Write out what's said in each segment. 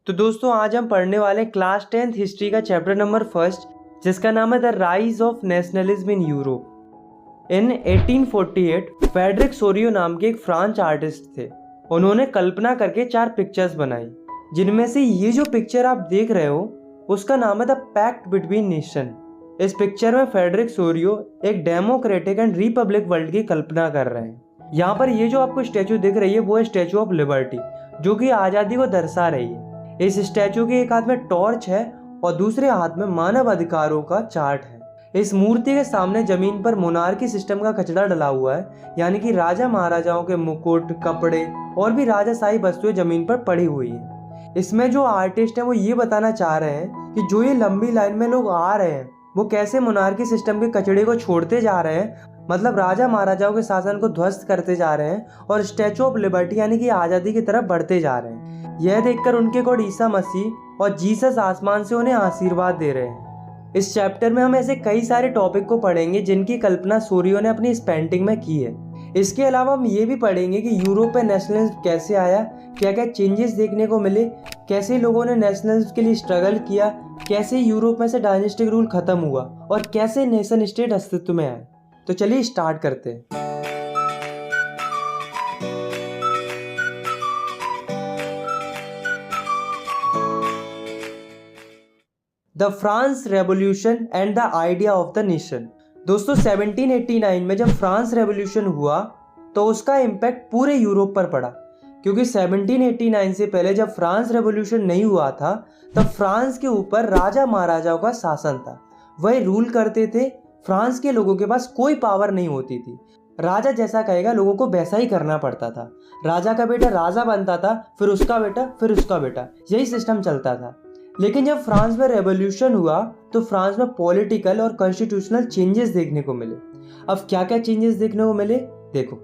तो दोस्तों आज हम पढ़ने वाले क्लास 10th हिस्ट्री का चैप्टर नंबर फर्स्ट, जिसका नाम है the rise of nationalism in Europe. In 1848 Frederick Sorio नाम के एक फ्रांच आर्टिस्ट थे। उन्होंने कल्पना करके 4 पिक्चर्स बनाई, जिनमें से ये जो पिक्चर आप देख रहे हो उसका नाम है द पैक्ट बिटवीन नेशन। इस पिक्चर में फ्रेडरिक सोरियो एक डेमोक्रेटिक एंड रिपब्लिक वर्ल्ड की कल्पना कर रहे हैं। यहाँ पर ये जो आपको स्टैचू दिख रही है वो है स्टैचू ऑफ लिबर्टी, जो कि आज़ादी को दर्शा रही है। इस स्टैचू के एक हाथ में टॉर्च है और दूसरे हाथ में मानव अधिकारों का चार्ट है। इस मूर्ति के सामने जमीन पर मोनार्की सिस्टम का कचरा डला हुआ है, यानी कि राजा महाराजाओं के मुकुट, कपड़े और भी राजाशाही वस्तुएं जमीन पर पड़ी हुई है। इसमें जो आर्टिस्ट है वो ये बताना चाह रहे हैं कि जो ये लंबी लाइन में लोग आ रहे हैं वो कैसे मोनार्की सिस्टम के कचड़े को छोड़ते जा रहे हैं, मतलब राजा महाराजाओं के शासन को ध्वस्त करते जा रहे हैं और स्टैचू ऑफ लिबर्टी यानी कि आज़ादी की तरफ बढ़ते जा रहे हैं। यह देखकर उनके गॉड ईसा मसीह और जीसस आसमान से उन्हें आशीर्वाद दे रहे हैं। इस चैप्टर में हम ऐसे कई सारे टॉपिक को पढ़ेंगे जिनकी कल्पना सोरियो ने अपनी इस पेंटिंग में की है। इसके अलावा हम ये भी पढ़ेंगे कि यूरोप में नेशनलिज्म कैसे आया, क्या क्या चेंजेस देखने को मिले, कैसे लोगों ने नेशनलिज्म के लिए स्ट्रगल किया, कैसे यूरोप में से डायनेस्टिक रूल खत्म हुआ और कैसे नेशन स्टेट अस्तित्व में आए। तो चलिए स्टार्ट करते हैं। The France revolution and the idea of the nation. दोस्तों 1789 में जब फ्रांस रेवोल्यूशन हुआ तो उसका इम्पैक्ट पूरे यूरोप पर पड़ा, क्योंकि 1789 से पहले जब फ्रांस रेवोल्यूशन नहीं हुआ था तब फ्रांस के ऊपर राजा महाराजाओं का शासन था। वही रूल करते थे। फ्रांस के लोगों के पास कोई पावर नहीं होती थी। राजा जैसा कहेगा लोगों को वैसा ही करना पड़ता था। राजा का बेटा राजा बनता था, फिर उसका बेटा, फिर उसका बेटा, यही सिस्टम चलता था। लेकिन जब फ्रांस में रेवोल्यूशन हुआ तो फ्रांस में पॉलिटिकल और कॉन्स्टिट्यूशनल चेंजेस देखने को मिले। अब क्या क्या चेंजेस देखने को मिले देखो।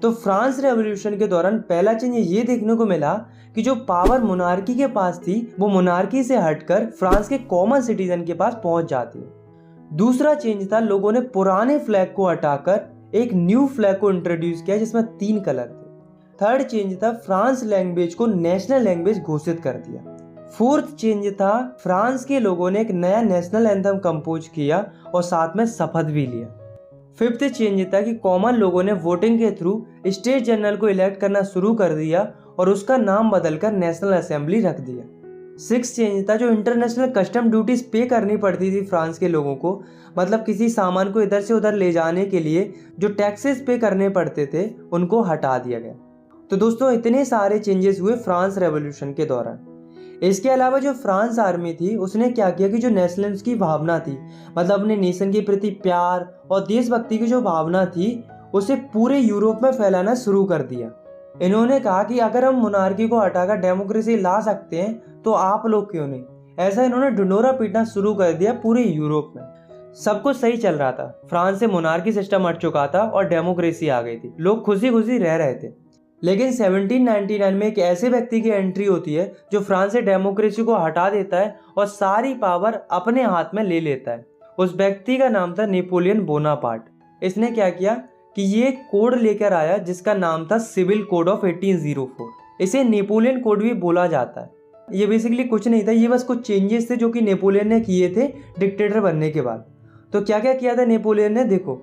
तो फ्रांस रेवोल्यूशन के दौरान पहला चेंज ये देखने को मिला कि जो पावर मोनार्की के पास थी वो मोनार्की से हटकर फ्रांस के कॉमन सिटीजन के पास पहुंच जाती है। दूसरा चेंज था लोगों ने पुराने फ्लैग को हटाकर एक न्यू फ्लैग को इंट्रोड्यूस किया जिसमें 3 कलर थे। थर्ड चेंज था फ्रांस लैंग्वेज को नेशनल लैंग्वेज घोषित कर दिया। फोर्थ चेंज था फ्रांस के लोगों ने एक नया नेशनल एंथम कंपोज किया और साथ में शपथ भी लिया। फिफ्थ चेंज था कि कॉमन लोगों ने वोटिंग के थ्रू स्टेट जनरल को इलेक्ट करना शुरू कर दिया और उसका नाम बदलकर नेशनल असेंबली रख दिया। सिक्स्थ चेंज था जो इंटरनेशनल कस्टम ड्यूटीज पे करनी पड़ती थी फ्रांस के लोगों को, मतलब किसी सामान को इधर से उधर ले जाने के लिए जो टैक्सेस पे करने पड़ते थे उनको हटा दिया गया। तो दोस्तों इतने सारे चेंजेस हुए फ्रांस रेवोल्यूशन के दौरान। इसके अलावा जो फ्रांस आर्मी थी उसने क्या किया कि जो नेशनलिज्म की भावना थी, मतलब अपने नेशन के प्रति प्यार और देशभक्ति की जो भावना थी उसे पूरे यूरोप में फैलाना शुरू कर दिया। इन्होंने कहा कि अगर हम मोनार्की को हटाकर डेमोक्रेसी ला सकते हैं तो आप लोग क्यों नहीं। ऐसा इन्होंने ढिंढोरा पीटना शुरू कर दिया पूरे यूरोप में। सब कुछ सही चल रहा था, फ्रांस से मोनार्की सिस्टम हट चुका था और डेमोक्रेसी आ गई थी, लोग खुशी खुशी रह रहे थे। लेकिन 1799 में एक ऐसे व्यक्ति की एंट्री होती है जो फ्रांस से डेमोक्रेसी को हटा देता है और सारी पावर अपने हाथ में ले लेता है। उस व्यक्ति का नाम था नेपोलियन बोनापार्ट। इसने क्या किया कि ये कोड लेकर आया जिसका नाम था सिविल कोड ऑफ 1804। इसे नेपोलियन कोड भी बोला जाता है। ये बेसिकली कुछ नहीं था, ये बस कुछ चेंजेस थे जो कि नेपोलियन ने किए थे डिक्टेटर बनने के बाद। तो क्या क्या किया था नेपोलियन ने देखो।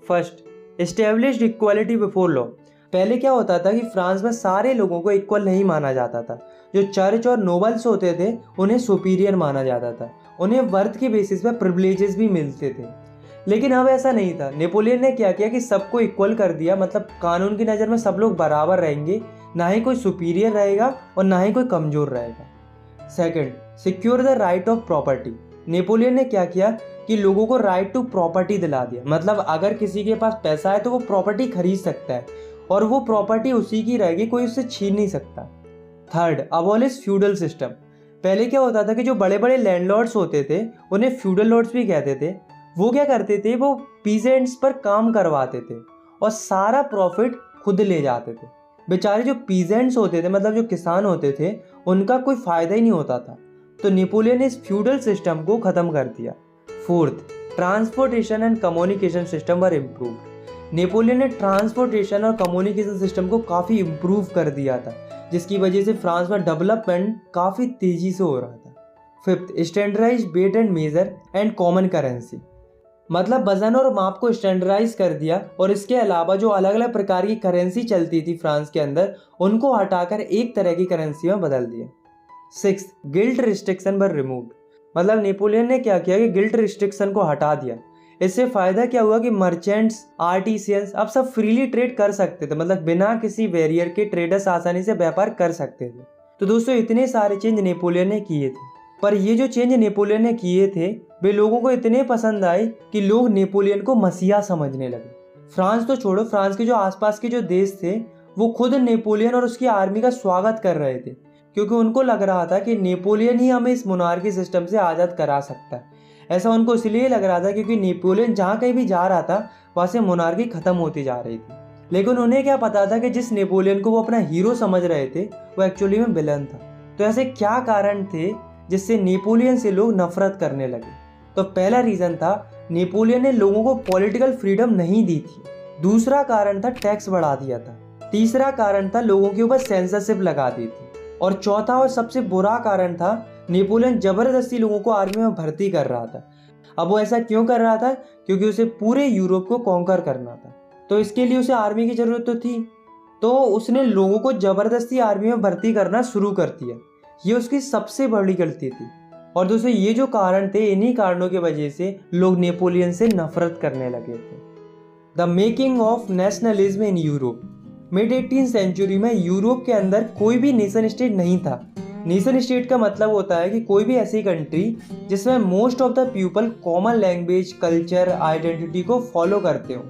First, established equality before law. पहले क्या होता था कि फ्रांस में सारे लोगों को इक्वल नहीं माना जाता था। जो चर्च और नोबल्स होते थे उन्हें सुपीरियर माना जाता था, उन्हें वर्थ के बेसिस पे प्रिविलेजेस भी मिलते थे। लेकिन अब ऐसा नहीं था। नेपोलियन ने क्या किया कि सबको इक्वल कर दिया, मतलब कानून की नज़र में सब लोग बराबर रहेंगे, ना ही कोई सुपीरियर रहेगा और ना ही कोई कमज़ोर रहेगा। Second, secure the right of property. Napoleon ने क्या किया कि लोगों को राइट टू प्रॉपर्टी दिला दिया, मतलब अगर किसी के पास पैसा है तो वो प्रॉपर्टी खरीद सकता है और वो प्रॉपर्टी उसी की रहेगी, कोई उससे छीन नहीं सकता। Third, abolish feudal system. पहले क्या होता था कि जो बड़े बड़े लैंडलॉर्ड्स होते थे उन्हें फ्यूडल लॉर्ड्स भी कहते थे। वो क्या करते थे, वो पीजेंट्स पर काम करवाते थे और सारा प्रॉफिट खुद ले जाते थे। बेचारे जो पीजेंट्स होते थे, मतलब जो किसान होते थे, उनका कोई फायदा ही नहीं होता था। तो नेपोलियन ने इस फ्यूडल सिस्टम को खत्म कर दिया। Fourth, transportation and communication system were improved. Napoleon ने ट्रांसपोर्टेशन और कम्युनिकेशन सिस्टम को काफ़ी इम्प्रूव कर दिया था, जिसकी वजह से फ्रांस में डेवलपमेंट काफ़ी तेज़ी से हो रहा था। Fifth, standardize weight and measure and common currency, मतलब वजन और माप को स्टैंडर्डाइज कर दिया और इसके अलावा जो अलग अलग प्रकार की करेंसी चलती थी फ्रांस के अंदर उनको हटाकर एक तरह की करेंसी में बदल दिया। सिक्स, गिल्ट रिस्ट्रिक्शन वर रिमूव्ड, मतलब नेपोलियन ने क्या किया कि गिल्ट रिस्ट्रिक्शन को हटा दिया। इससे फायदा क्या हुआ कि मर्चेंट्स, आर्टिसियंस अब सब फ्रीली ट्रेड कर सकते थे, मतलब बिना किसी बैरियर के ट्रेडर्स आसानी से व्यापार कर सकते थे। तो दोस्तों इतने सारे चेंज नेपोलियन ने किए थे, पर ये जो चेंज नेपोलियन ने किए थे वे लोगों को इतने पसंद आए कि लोग नेपोलियन को मसीहा समझने लगे। फ्रांस तो छोड़ो, फ्रांस के जो आसपास के जो देश थे वो खुद नेपोलियन और उसकी आर्मी का स्वागत कर रहे थे, क्योंकि उनको लग रहा था कि नेपोलियन ही हमें इस मोनार्की सिस्टम से आज़ाद करा सकता है। ऐसा उनको इसलिए लग रहा था क्योंकि नेपोलियन जहाँ कहीं भी जा रहा था वहाँ से मोनार्की खत्म होती जा रही थी। लेकिन उन्हें क्या पता था कि जिस नेपोलियन को वो अपना हीरो समझ रहे थे वो एक्चुअली में विलन था। तो ऐसे क्या कारण थे जिससे नेपोलियन से लोग नफरत करने लगे? तो पहला रीजन था नेपोलियन ने लोगों को पॉलिटिकल फ्रीडम नहीं दी थी। दूसरा कारण था टैक्स बढ़ा दिया था। तीसरा कारण था लोगों के ऊपर सेंसरशिप लगा दी थी। और चौथा और सबसे बुरा कारण था नेपोलियन जबरदस्ती लोगों को आर्मी में भर्ती कर रहा था। अब वो ऐसा क्यों कर रहा था? क्योंकि उसे पूरे यूरोप को कॉन्कर करना था, तो इसके लिए उसे आर्मी की जरूरत तो थी। तो उसने लोगों को जबरदस्ती आर्मी में भर्ती करना शुरू कर दिया। ये उसकी सबसे बड़ी गलती थी। और दोस्तों ये जो कारण थे, इन्हीं कारणों की वजह से लोग नेपोलियन से नफरत करने लगे थे। The making of nationalism in Europe. Mid 18th century में यूरोप के अंदर कोई भी नेशन स्टेट नहीं था। नेशन स्टेट का मतलब होता है कि कोई भी ऐसी कंट्री जिसमें most of the people common language, culture, identity को फॉलो करते हो।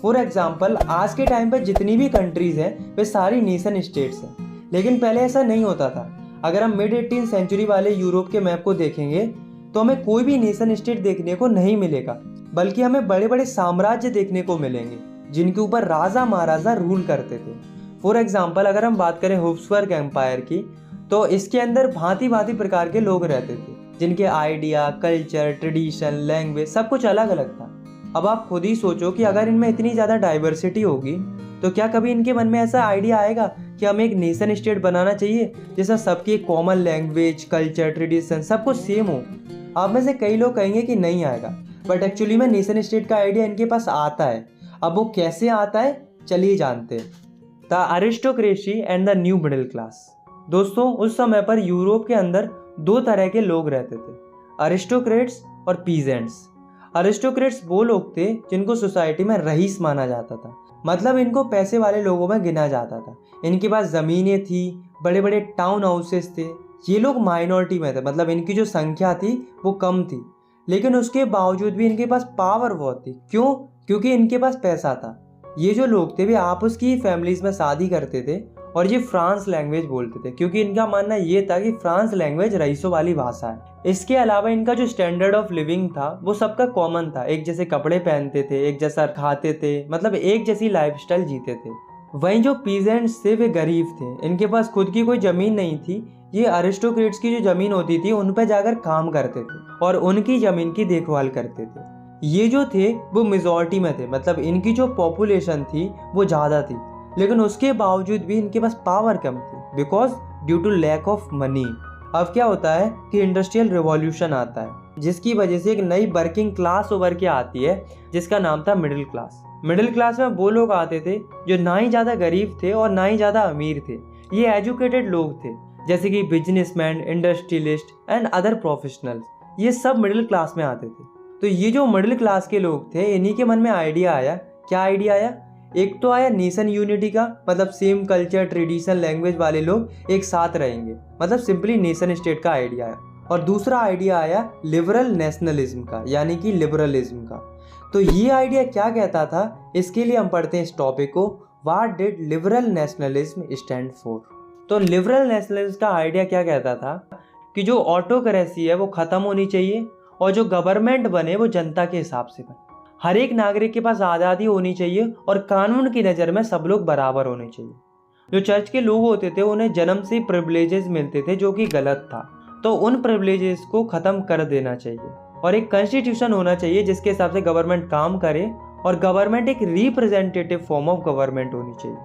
फॉर एग्जाम्पल, आज के टाइम पर जितनी भी कंट्रीज हैं वे सारी नेशन स्टेट्स हैं, लेकिन पहले ऐसा नहीं होता था। अगर हम मिड 18th सेंचुरी वाले यूरोप के मैप को देखेंगे तो हमें कोई भी नेशन स्टेट देखने को नहीं मिलेगा, बल्कि हमें बड़े बड़े साम्राज्य देखने को मिलेंगे जिनके ऊपर राजा महाराजा रूल करते थे। फॉर एग्जाम्पल, अगर हम बात करें हैब्सबर्ग एम्पायर की, तो इसके अंदर भांति भांति प्रकार के लोग रहते थे जिनके आइडिया, कल्चर, ट्रेडिशन, लैंग्वेज सब कुछ अलग अलग था। अब आप खुद ही सोचो कि अगर इनमें इतनी ज़्यादा डाइवर्सिटी होगी तो क्या कभी इनके मन में ऐसा आइडिया आएगा कि हमें एक नेशन स्टेट बनाना चाहिए जिसमें सबकी कॉमन लैंग्वेज, कल्चर, ट्रेडिशन सब कुछ सेम हो? आप में से कई लोग कहेंगे कि नहीं आएगा, बट एक्चुअली में नेशन स्टेट का आइडिया इनके पास आता है। अब वो कैसे आता है, चलिए जानते हैं। The aristocracy and the new middle class. दोस्तों उस समय पर यूरोप के अंदर दो तरह के लोग रहते थे, अरिस्टोक्रेट्स और पीजेंट्स। अरिस्टोक्रेट्स वो लोग थे जिनको सोसाइटी में रईस माना जाता था, मतलब इनको पैसे वाले लोगों में गिना जाता था। इनके पास ज़मीनें थी, बड़े बड़े टाउन हाउसेस थे। ये लोग माइनॉरिटी में थे, मतलब इनकी जो संख्या थी वो कम थी, लेकिन उसके बावजूद भी इनके पास पावर बहुत थी। क्यों? क्योंकि इनके पास पैसा था। ये जो लोग थे वे आपस की फैमिलीज में शादी करते थे और ये फ्रांस लैंग्वेज बोलते थे, क्योंकि इनका मानना ये था कि फ्रांस लैंग्वेज रईसों वाली भाषा है। इसके अलावा इनका जो स्टैंडर्ड ऑफ लिविंग था वो सबका कॉमन था। एक जैसे कपड़े पहनते थे, एक जैसा खाते थे, मतलब एक जैसी लाइफस्टाइल जीते थे। वहीं जो पीजेंट्स थे वे गरीब थे, इनके पास खुद की कोई ज़मीन नहीं थी। ये अरिस्टोक्रेट्स की जो ज़मीन होती थी उन पर जाकर काम करते थे और उनकी ज़मीन की देखभाल करते थे। ये जो थे वो मेजॉरिटी में थे, मतलब इनकी जो पॉपुलेशन थी वो ज़्यादा थी, लेकिन उसके बावजूद भी इनके पास पावर कम थी, because due to lack of money. अब क्या होता है कि इंडस्ट्रियल रिवॉल्यूशन आता है, जिसकी वजह से एक नई वर्किंग क्लास उभर के आती है जिसका नाम था मिडिल क्लास। मिडिल क्लास में वो लोग आते थे जो ना ही ज़्यादा गरीब थे और ना ही ज़्यादा अमीर थे। ये एजुकेटेड लोग थे, जैसे कि businessman, industrialist and other professionals, ये सब मिडिल क्लास में आते थे। तो ये जो मिडिल क्लास के लोग थे इन्हीं के मन में आइडिया आया। क्या आइडिया आया? एक तो आया नेशन यूनिटी का, मतलब सेम कल्चर, ट्रेडिशन, लैंग्वेज वाले लोग एक साथ रहेंगे, मतलब सिंपली नेशन स्टेट का आइडिया आया। और दूसरा आइडिया आया लिबरल नेशनलिज्म का, यानी कि लिबरलिज्म का। तो ये आइडिया क्या कहता था, इसके लिए हम पढ़ते हैं इस टॉपिक को, what did liberal nationalism stand for. तो लिबरल नेशनलिज्म का आइडिया क्या कहता था कि जो ऑटोक्रेसी है वो खत्म होनी चाहिए और जो गवर्नमेंट बने वो जनता के हिसाब से बने। हर एक नागरिक के पास आज़ादी होनी चाहिए और कानून की नज़र में सब लोग बराबर होने चाहिए। जो चर्च के लोग होते थे उन्हें जन्म से प्रिविलेजेस मिलते थे जो कि गलत था, तो उन प्रिविलेजेस को ख़त्म कर देना चाहिए और एक कॉन्स्टिट्यूशन होना चाहिए जिसके हिसाब से गवर्नमेंट काम करे और गवर्नमेंट एक रिप्रेजेंटेटिव फॉर्म ऑफ गवर्नमेंट होनी चाहिए।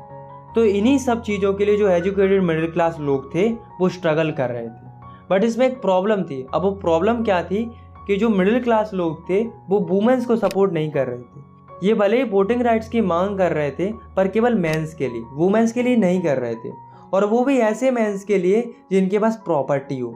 तो इन्हीं सब चीज़ों के लिए जो एजुकेटेड मिडिल क्लास लोग थे वो स्ट्रगल कर रहे थे। बट इसमें एक प्रॉब्लम थी। अब वो प्रॉब्लम क्या थी कि जो मिडिल क्लास लोग थे वो वुमेन्स को सपोर्ट नहीं कर रहे थे। ये भले ही वोटिंग राइट्स की मांग कर रहे थे पर केवल मेंस के लिए, वुमेन्स के लिए नहीं कर रहे थे, और वो भी ऐसे मेंस के लिए जिनके पास प्रॉपर्टी हो।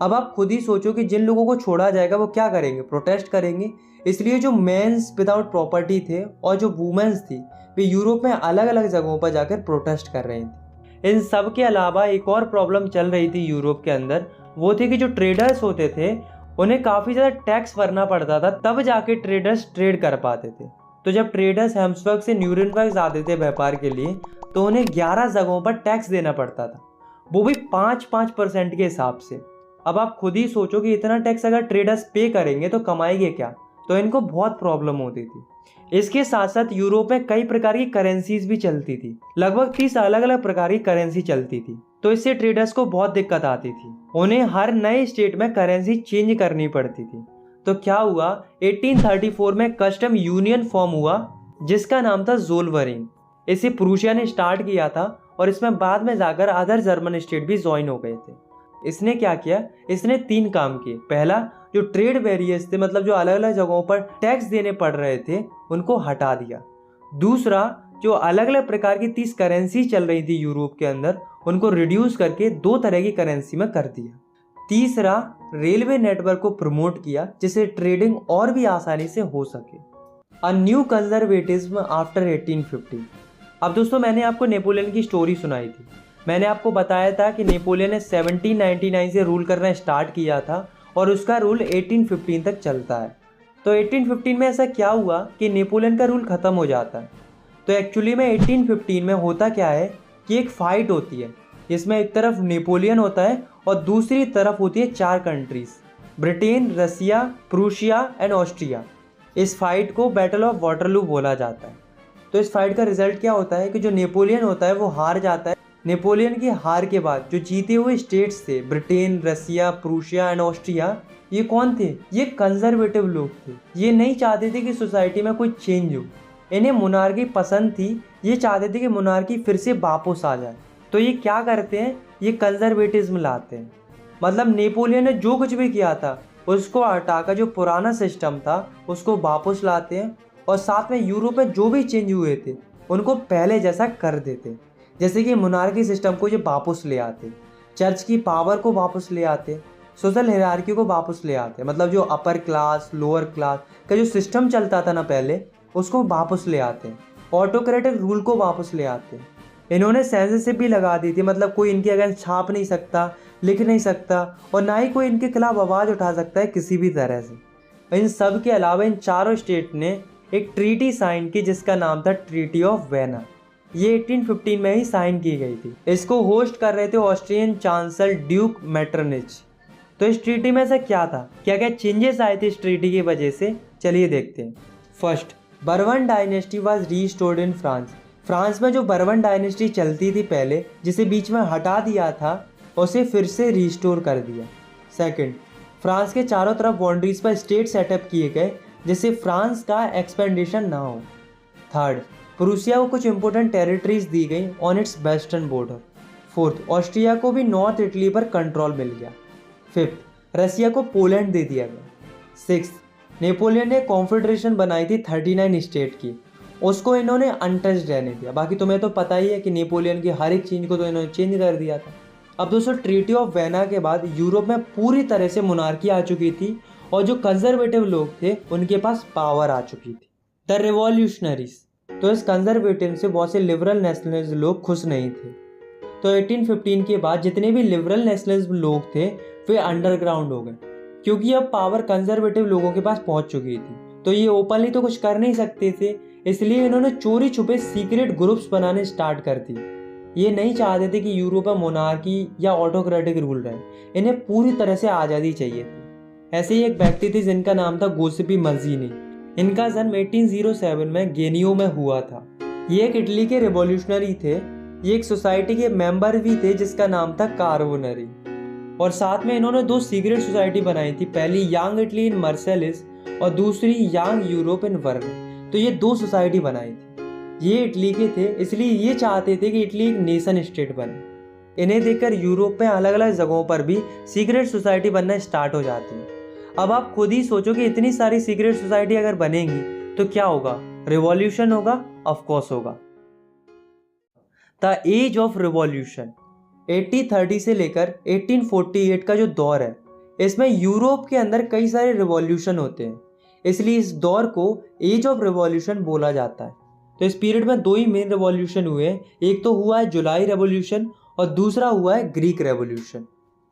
अब आप खुद ही सोचो कि जिन लोगों को छोड़ा जाएगा वो क्या करेंगे, प्रोटेस्ट करेंगे। इसलिए जो मेंस विदाउट प्रॉपर्टी थे और जो वुमेन्स थी वे यूरोप में अलग अलग जगहों पर जाकर प्रोटेस्ट कर रही थी। इन सब के अलावा एक और प्रॉब्लम चल रही थी यूरोप के अंदर, वो थी कि जो ट्रेडर्स होते थे उन्हें काफ़ी ज़्यादा टैक्स भरना पड़ता था, तब जाके ट्रेडर्स ट्रेड कर पाते थे। तो जब ट्रेडर्स हेम्सबर्ग से न्यूरेनबर्ग जाते थे व्यापार के लिए तो उन्हें 11 जगहों पर टैक्स देना पड़ता था, वो भी 5% के हिसाब से। अब आप खुद ही सोचो कि इतना टैक्स अगर ट्रेडर्स पे करेंगे तो कमाएंगे क्या, तो इनको बहुत प्रॉब्लम होती थी। इसके साथ साथ यूरोप में कई प्रकार की करेंसीज भी चलती थी, लगभग 30 अलग अलग प्रकार की करेंसी चलती थी। तो इससे ट्रेडर्स को बहुत दिक्कत आती थी, उन्हें हर नए स्टेट में करेंसी चेंज करनी पड़ती थी। तो क्या हुआ, 1834 में कस्टम यूनियन फॉर्म हुआ जिसका नाम था ज़ोलवेरिंग। इसे प्रूशिया ने स्टार्ट किया था और इसमें बाद में जाकर अदर जर्मन स्टेट भी ज्वाइन हो गए थे। इसने क्या किया, इसने 3 काम किए। पहला, जो ट्रेड बैरियर्स थे, मतलब जो अलग अलग जगहों पर टैक्स देने पड़ रहे थे, उनको हटा दिया। दूसरा, जो अलग अलग प्रकार की 30 करेंसी चल रही थी यूरोप के अंदर, उनको रिड्यूस करके 2 तरह की करेंसी में कर दिया। तीसरा, रेलवे नेटवर्क को प्रमोट किया जिससे ट्रेडिंग और भी आसानी से हो सके। A new conservatism after 1850। अब दोस्तों, मैंने आपको नेपोलियन की स्टोरी सुनाई थी। मैंने आपको बताया था कि नेपोलियन ने 1799 से रूल करना स्टार्ट किया था और उसका रूल 1815 तक चलता है। तो 1815 में ऐसा क्या हुआ कि नेपोलियन का रूल ख़त्म हो जाता है। तो एक्चुअली में 1815 में होता क्या है कि एक फ़ाइट होती है जिसमें एक तरफ नेपोलियन होता है और दूसरी तरफ होती है 4 countries, Britain, Russia, Prussia and Austria. इस फाइट को बैटल ऑफ वाटरलू बोला जाता है। तो इस फाइट का रिजल्ट क्या होता है कि जो नेपोलियन होता है वो हार जाता है। नेपोलियन की हार के बाद जो जीते हुए स्टेट्स थे, Britain, Russia, Prussia and Austria, ये कौन थे? ये कंजर्वेटिव लोग थे। ये नहीं चाहते थे कि सोसाइटी में कोई चेंज हो, इन्हें मोनार्की पसंद थी। ये चाहते थे कि मोनार्की फिर से वापस आ जाए। तो ये क्या करते हैं, ये कंजर्वेटिज्म लाते हैं। मतलब नेपोलियन ने जो कुछ भी किया था उसको हटाकर जो पुराना सिस्टम था उसको वापस लाते हैं, और साथ में यूरोप में जो भी चेंज हुए थे उनको पहले जैसा कर देते। जैसे कि मोनार्की सिस्टम को ये वापस ले आते, चर्च की पावर को वापस ले आते, सोशल हायरार्की को वापस ले आते। मतलब जो अपर क्लास लोअर क्लास का जो सिस्टम चलता था ना पहले, उसको वापस ले आते हैं। ऑटोक्रेटिक रूल को वापस ले आते हैं। इन्होंने सेंसरशिप भी लगा दी थी, मतलब कोई इनके अगेंस्ट छाप नहीं सकता, लिख नहीं सकता, और ना ही कोई इनके खिलाफ आवाज़ उठा सकता है किसी भी तरह से। इन सब के अलावा इन चारों स्टेट ने एक ट्रीटी साइन की जिसका नाम था ट्रीटी ऑफ वेना। ये 1815 में ही साइन की गई थी। इसको होस्ट कर रहे थे ऑस्ट्रियन चांसलर ड्यूक मेटरनिच। तो इस ट्रीटी में से क्या था, क्या क्या चेंजेस आए थे इस ट्रीटी की वजह से, चलिए देखते हैं। First, bourbon dynasty was restored in France. France में जो बर्बन डायनेस्टी चलती थी पहले, जिसे बीच में हटा दिया था, उसे फिर से रीस्टोर कर दिया। सेकंड, फ्रांस के चारों तरफ बाउंड्रीज पर स्टेट सेटअप किए गए जिससे फ्रांस का एक्सपेंडेशन ना हो। थर्ड, प्रूसिया को कुछ इंपॉर्टेंट टेरिटरीज दी गई on it's western border. Fourth, Austria को भी नॉर्थ इटली पर कंट्रोल मिल गया। फिफ्थ, रसिया को पोलैंड दे दिया गया। सिक्स्थ, नेपोलियन ने कॉन्फेडरेशन बनाई थी 39 स्टेट की, उसको इन्होंने अनटच्ड रहने दिया। बाकी तुम्हें तो पता ही है कि नेपोलियन की हर एक चीज़ को तो इन्होंने चेंज कर दिया था। अब दोस्तों, ट्रीटी ऑफ वेना के बाद यूरोप में पूरी तरह से मोनार्की आ चुकी थी और जो कंजर्वेटिव लोग थे उनके पास पावर आ चुकी थी। The revolutionaries. तो इस कंजर्वेटिव से बहुत से लिबरल नेशनलिस्ट लोग खुश नहीं थे। तो 1815 के बाद जितने भी लिबरल नेशनलिस्ट लोग थे वे अंडरग्राउंड हो गए, क्योंकि अब पावर कंजर्वेटिव लोगों के पास पहुंच चुकी थी। तो ये ओपनली तो कुछ कर नहीं सकते थे, इसलिए इन्होंने चोरी छुपे सीक्रेट ग्रुप्स बनाने स्टार्ट कर दिए। ये नहीं चाहते थे कि यूरोप में मोनार्की या ऑटोक्रेटिक रूल रहे, इन्हें पूरी तरह से आज़ादी चाहिए थी। ऐसे ही एक व्यक्ति थे जिनका नाम था गोसिपी मज़ीनी। इनका जन्म 1807 में गेनियो में हुआ था। ये एक इटली के रिवॉल्यूशनरी थे। ये एक सोसाइटी के मेंबर भी थे जिसका नाम था कार्बोनरी, और साथ में इन्होंने 2 सीक्रेट सोसाइटी बनाई थी, पहली यंग इटली इन मार्सेलिस और दूसरी यंग यूरोप इन वर्न। तो ये 2 सोसाइटी बनाई थी। ये इटली के थे, इसलिए ये चाहते थे कि इटली एक नेशन स्टेट बने। इन्हें देखकर यूरोप में अलग अलग जगहों पर भी सीक्रेट सोसाइटी बनना स्टार्ट हो जाती है। अब आप खुद ही सोचो कि इतनी सारी सीक्रेट सोसाइटी अगर बनेंगी तो क्या होगा? रिवॉल्यूशन होगा, ऑफ कोर्स होगा। द एज ऑफ रिवॉल्यूशन 1830 से लेकर 1848 का जो दौर है, इसमें यूरोप के अंदर कई सारे रिवॉल्यूशन होते हैं, इसलिए इस दौर को एज ऑफ रिवॉल्यूशन बोला जाता है। तो इस पीरियड में दो ही मेन रिवॉल्यूशन हुए हैं, एक तो हुआ है जुलाई रेवोल्यूशन और दूसरा हुआ है ग्रीक रेवोल्यूशन।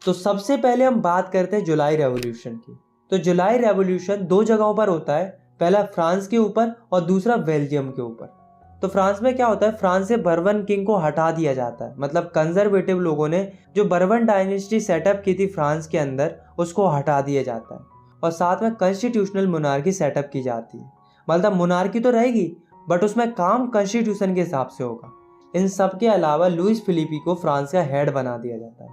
तो सबसे पहले हम बात करते हैं जुलाई रेवोल्यूशन की। तो जुलाई रेवोल्यूशन दो जगहों पर होता है, पहला फ्रांस के ऊपर और दूसरा बेल्जियम के ऊपर। तो फ्रांस में क्या होता है, फ्रांस से बर्बन किंग को हटा दिया जाता है, मतलब कंजर्वेटिव लोगों ने जो बर्बन डायनेस्टी सेटअप की थी फ्रांस के अंदर, उसको हटा दिया जाता है और साथ में कॉन्स्टिट्यूशनल मोनार्की सेटअप की जाती है। मतलब मोनार्की तो रहेगी बट उसमें काम कॉन्स्टिट्यूशन के हिसाब से होगा। इन सब के अलावा लुइस फिलिपी को फ्रांस का हेड बना दिया जाता है।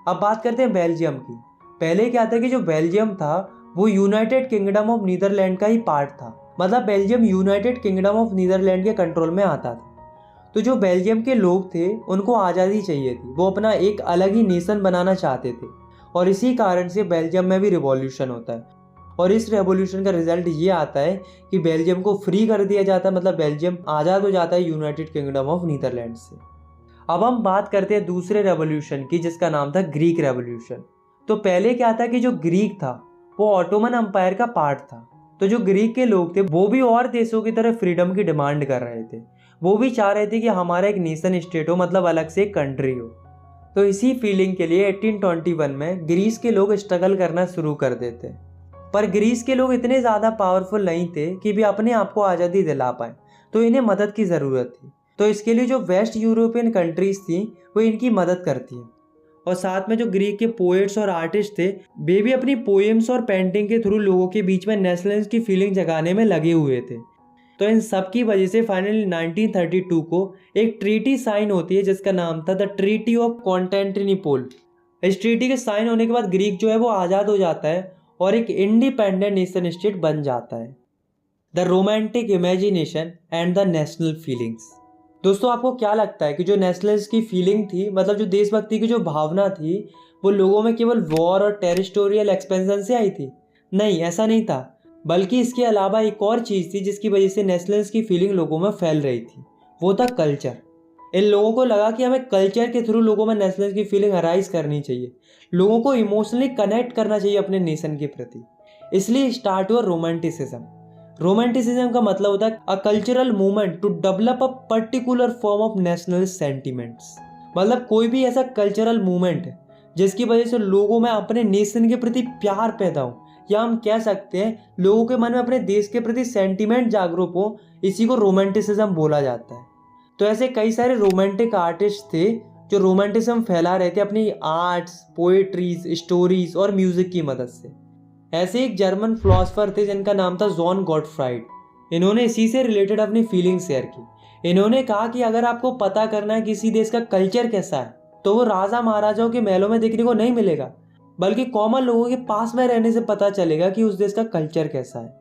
अब बात करते हैं बेल्जियम की। पहले क्या था कि जो बेल्जियम था वो यूनाइटेड किंगडम ऑफ नीदरलैंड का ही पार्ट था, मतलब Belgium United Kingdom of Netherland के कंट्रोल में आता था। तो जो बेल्जियम के लोग थे उनको आज़ादी चाहिए थी, वो अपना एक अलग ही नेशन बनाना चाहते थे और इसी कारण से बेल्जियम में भी रिवॉल्यूशन होता है। और इस रेवोल्यूशन का रिजल्ट ये आता है कि बेल्जियम को फ्री कर दिया जाता है, मतलब बेल्जियम आज़ाद हो जाता है यूनाइटेड किंगडम ऑफ नीदरलैंड से। अब हम बात करते हैं दूसरे रेवोल्यूशन की, जिसका नाम था ग्रीक रेवोल्यूशन। तो पहले क्या था कि जो ग्रीक था वो ऑटोमन एम्पायर का पार्ट था। तो जो ग्रीक के लोग थे वो भी और देशों की तरह फ्रीडम की डिमांड कर रहे थे, वो भी चाह रहे थे कि हमारा एक नेशन स्टेट हो, मतलब अलग से एक कंट्री हो। तो इसी फीलिंग के लिए 1821 में ग्रीस के लोग स्ट्रगल करना शुरू कर देते, पर ग्रीस के लोग इतने ज़्यादा पावरफुल नहीं थे कि भी अपने आप को आज़ादी दिला पाए, तो इन्हें मदद की ज़रूरत थी। तो इसके लिए जो वेस्ट यूरोपियन कंट्रीज़ थी वो इनकी मदद करती हैं और साथ में जो ग्रीक के पोएट्स और आर्टिस्ट थे वे भी अपनी पोएम्स और पेंटिंग के थ्रू लोगों के बीच में नेशनलिज्म की फीलिंग जगाने में लगे हुए थे। तो इन सब की वजह से फाइनली 1932 को एक ट्रीटी साइन होती है जिसका नाम था द ट्रीटी ऑफ कॉन्स्टेंटिनोपल। इस ट्रीटी के साइन होने के बाद ग्रीक जो है वो आज़ाद हो जाता है और एक इंडिपेंडेंट नेशन स्टेट बन जाता है। The romantic imagination and the national feelings. दोस्तों आपको क्या लगता है कि जो नेशनलिस्ट की फीलिंग थी, मतलब जो देशभक्ति की जो भावना थी, वो लोगों में केवल वॉर और टेरिटोरियल एक्सपेंशन से आई थी? नहीं, ऐसा नहीं था, बल्कि इसके अलावा एक और चीज़ थी जिसकी वजह से नेशनलिस्ट की फीलिंग लोगों में फैल रही थी, वो था कल्चर। इन लोगों को लगा कि हमें कल्चर के थ्रू लोगों में नेशनलिस्ट की फीलिंग अराइज करनी चाहिए, लोगों को इमोशनली कनेक्ट करना चाहिए अपने नेशन के प्रति। इसलिए स्टार्ट हुआ रोमांटिसिज्म। रोमांटिसिज्म का मतलब होता है a cultural movement to develop a particular form of national sentiments. मतलब कोई भी ऐसा कल्चरल मूवमेंट जिसकी वजह से लोगों में अपने नेशन के प्रति प्यार पैदा हो, या हम कह सकते हैं लोगों के मन में अपने देश के प्रति सेंटिमेंट जागरूक हो, इसी को रोमांटिसिज्म बोला जाता है। तो ऐसे कई सारे रोमांटिक आर्टिस्ट थे जो रोमांटिज्म फैला रहे थे अपनी आर्ट्स, पोएट्रीज, स्टोरीज और म्यूजिक की मदद से। ऐसे एक जर्मन फिलोसोफर थे जिनका नाम था जॉन गॉटफ्राइड। इन्होंने इसी से रिलेटेड अपनी फीलिंग शेयर की। इन्होंने कहा कि अगर आपको पता करना है किसी देश का कल्चर कैसा है तो वो राजा महाराजाओं के महलों में देखने को नहीं मिलेगा, बल्कि कॉमन लोगों के पास में रहने से पता चलेगा कि उस देश का कल्चर कैसा है।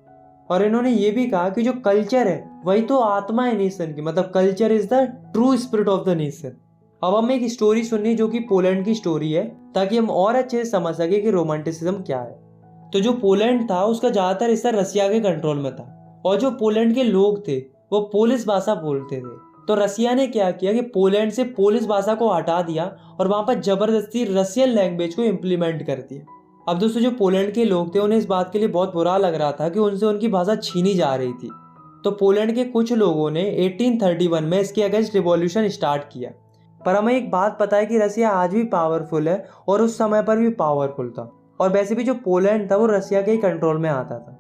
और इन्होंने ये भी कहा कि जो कल्चर है वही तो आत्मा है नेशन की, मतलब culture is the true spirit of the nation. अब हमें एक स्टोरी सुननी जो कि पोलैंड की स्टोरी है, ताकि हम और अच्छे से समझ सके कि रोमांटिसिज्म क्या है। तो जो पोलैंड था उसका ज़्यादातर हिस्सा रसिया के कंट्रोल में था और जो पोलैंड के लोग थे वो पोलिश भाषा बोलते थे। तो रसिया ने क्या किया कि पोलैंड से पोलिश भाषा को हटा दिया और वहाँ पर जबरदस्ती रसियन लैंग्वेज को इम्प्लीमेंट कर दिया। अब दोस्तों जो पोलैंड के लोग थे उन्हें इस बात के लिए बहुत बुरा लग रहा था कि उनसे उनकी भाषा छीनी जा रही थी। तो पोलैंड के कुछ लोगों ने 1831 में इसके अगेंस्ट रिवॉल्यूशन स्टार्ट किया। पर हमें एक बात पता है कि रसिया आज भी पावरफुल है और उस समय पर भी पावरफुल था, और वैसे भी जो पोलैंड था वो रसिया के ही कंट्रोल में आता था।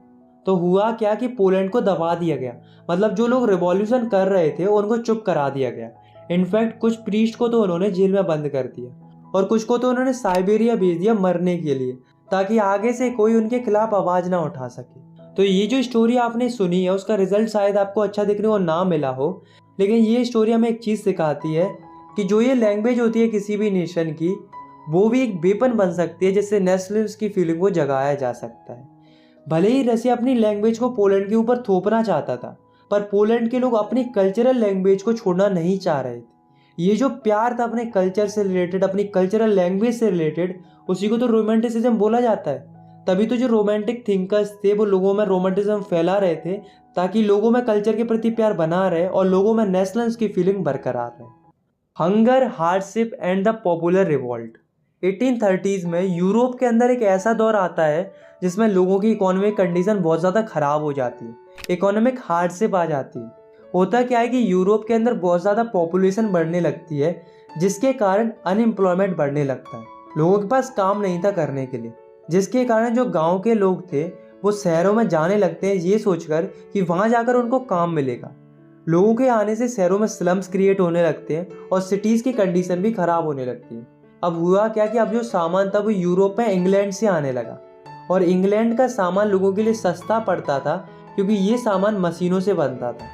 तो हुआ क्या कि पोलैंड को दबा दिया गया, मतलब जो लोग रिवॉल्यूशन कर रहे थे उनको चुप करा दिया गया। इनफैक्ट कुछ प्रीस्ट को तो उन्होंने जेल में बंद कर दिया और कुछ को तो उन्होंने साइबेरिया भेज दिया मरने के लिए, ताकि आगे से कोई उनके खिलाफ आवाज़ ना उठा सके। तो ये जो स्टोरी आपने सुनी है उसका रिजल्ट शायद आपको अच्छा देखने को ना मिला हो, लेकिन ये स्टोरी हमें एक चीज़ सिखाती है कि जो ये लैंग्वेज होती है किसी भी नेशन की, वो भी एक वेपन बन सकती है जिससे नेशनलिज्म की फीलिंग को जगाया जा सकता है। भले ही रसिया अपनी लैंग्वेज को पोलैंड के ऊपर थोपना चाहता था, पर पोलैंड के लोग अपनी कल्चरल लैंग्वेज को छोड़ना नहीं चाह रहे थे। ये जो प्यार था अपने कल्चर से रिलेटेड, अपनी कल्चरल लैंग्वेज से रिलेटेड, उसी को तो रोमांटिसिज्म बोला जाता है। तभी तो जो रोमांटिक थिंकर्स थे वो लोगों में रोमांटिज्म फैला रहे थे, ताकि लोगों में कल्चर के प्रति प्यार बना रहे और लोगों में नेशनल्स की फीलिंग बरकरार रहे। Hunger, hardship and the popular revolt. 1830s में यूरोप के अंदर एक ऐसा दौर आता है जिसमें लोगों की इकोनॉमिक कंडीशन बहुत ज़्यादा ख़राब हो जाती है, इकोनॉमिक हार्डशिप आ जाती है। होता क्या है कि यूरोप के अंदर बहुत ज़्यादा पॉपुलेशन बढ़ने लगती है, जिसके कारण अनएम्प्लॉयमेंट बढ़ने लगता है। लोगों के पास काम नहीं था करने के लिए, जिसके कारण जो गांव के लोग थे वो शहरों में जाने लगते हैं ये सोचकर कि वहाँ जाकर उनको काम मिलेगा। लोगों के आने से शहरों में स्लम्स क्रिएट होने लगते हैं और सिटीज़ की कंडीशन भी ख़राब होने लगती है। अब हुआ क्या कि अब जो सामान था वो यूरोप में इंग्लैंड से आने लगा, और इंग्लैंड का सामान लोगों के लिए सस्ता पड़ता था क्योंकि ये सामान मशीनों से बनता था,